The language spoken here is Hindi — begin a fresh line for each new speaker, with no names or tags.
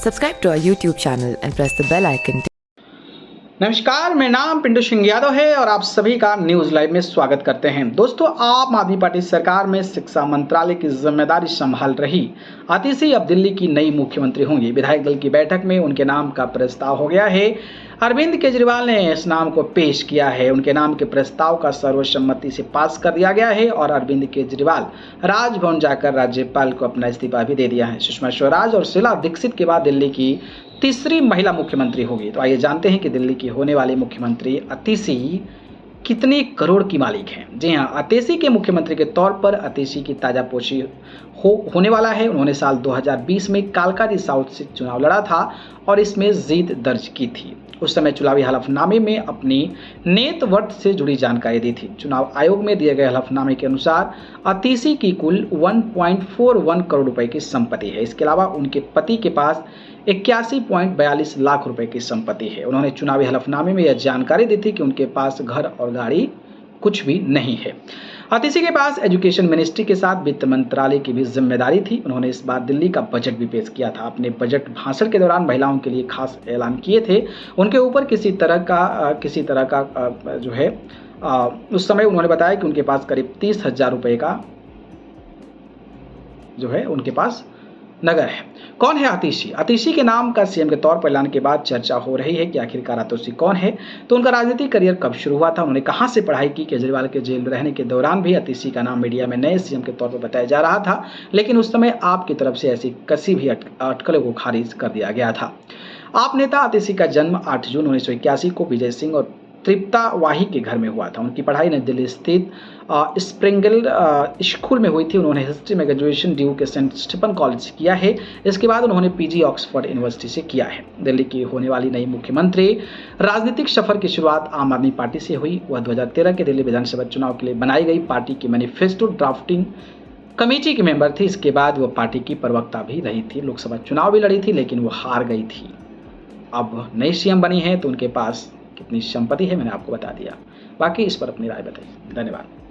Subscribe to our YouTube channel and press the bell icon.
नमस्कार, मेरा नाम पिंटू सिंह यादव है और आप सभी का न्यूज लाइव में स्वागत करते हैं। दोस्तों, आम आदमी पार्टी सरकार में शिक्षा मंत्रालय की जिम्मेदारी संभाल रही आतिशी अब दिल्ली की नई मुख्यमंत्री होंगी। विधायक दल की बैठक में उनके नाम का प्रस्ताव हो गया है। अरविंद केजरीवाल ने इस नाम को पेश किया है। उनके नाम के प्रस्ताव का सर्वसम्मति से पास कर दिया गया है और अरविंद केजरीवाल राजभवन जाकर राज्यपाल को अपना इस्तीफा भी दे दिया है। सुषमा स्वराज और शीला दीक्षित के बाद दिल्ली की तीसरी महिला मुख्यमंत्री होगी। तो आइए जानते हैं कि दिल्ली की होने वाली मुख्यमंत्री आतिशी कितने करोड़ की मालिक हैं। जी हाँ, आतिशी के मुख्यमंत्री के तौर पर आतिशी की ताजापोशी होने वाला है। उन्होंने साल 2020 में कालकाजी साउथ से चुनाव लड़ा था और इसमें जीत दर्ज की थी। उस समय चुनावी हलफनामे में अपनी नेट वर्थ से जुड़ी जानकारी दी थी। चुनाव आयोग में दिए गए हलफनामे के अनुसार आतिशी की कुल 1.41 करोड़ रुपए की संपत्ति है। इसके अलावा उनके पति के पास 81.42 लाख रुपए की संपत्ति है। उन्होंने चुनावी हलफनामे में यह जानकारी दी थी कि उनके पास घर और गाड़ी कुछ भी नहीं है। आतिशी के पास एजुकेशन मिनिस्ट्री के साथ वित्त मंत्रालय की भी जिम्मेदारी थी। उन्होंने इस बार दिल्ली का बजट भी पेश किया था। अपने बजट भाषण के दौरान महिलाओं के लिए खास ऐलान किए थे। उनके ऊपर किसी तरह का जो है उस समय उन्होंने बताया कि उनके पास करीब 30,000 रुपये का जो है उनके पास नगर है। कौन है आतिशी? आतिशी के नाम का सीएम के तौर पर ऐलान के बाद चर्चा हो रही है कि आखिरकार आतिशी कौन है। तो उनका राजनीतिक करियर कब शुरू हुआ था, उन्होंने कहां से पढ़ाई की। केजरीवाल के जेल रहने के दौरान भी आतिशी का नाम मीडिया में नए सीएम के तौर पर बताया जा रहा था, लेकिन उस समय आप की तरफ से ऐसी किसी भी अटकलों को खारिज कर दिया गया था। आप नेता आतिशी का जन्म 8 जून 1981 को विजय सिंह और तृप्ता वाही के घर में हुआ था। उनकी पढ़ाई नई दिल्ली स्थित स्प्रिंगल स्कूल में हुई थी। उन्होंने हिस्ट्री में ग्रेजुएशन ड्यू के सेंट स्टीफन कॉलेज से किया है। इसके बाद उन्होंने पीजी ऑक्सफोर्ड यूनिवर्सिटी से किया है। दिल्ली की होने वाली नई मुख्यमंत्री राजनीतिक सफर की शुरुआत आम आदमी पार्टी से हुई। वह 2013 के दिल्ली विधानसभा चुनाव के लिए बनाई गई पार्टी की मैनिफेस्टो ड्राफ्टिंग कमेटी की मेंबर थी। इसके बाद वह पार्टी की प्रवक्ता भी रही थी। लोकसभा चुनाव भी लड़ी थी, लेकिन वो हार गई थी। अब नई सीएम बनी है तो उनके पास कितनी संपत्ति है मैंने आपको बता दिया। बाकी इस पर अपनी राय बताइए। धन्यवाद।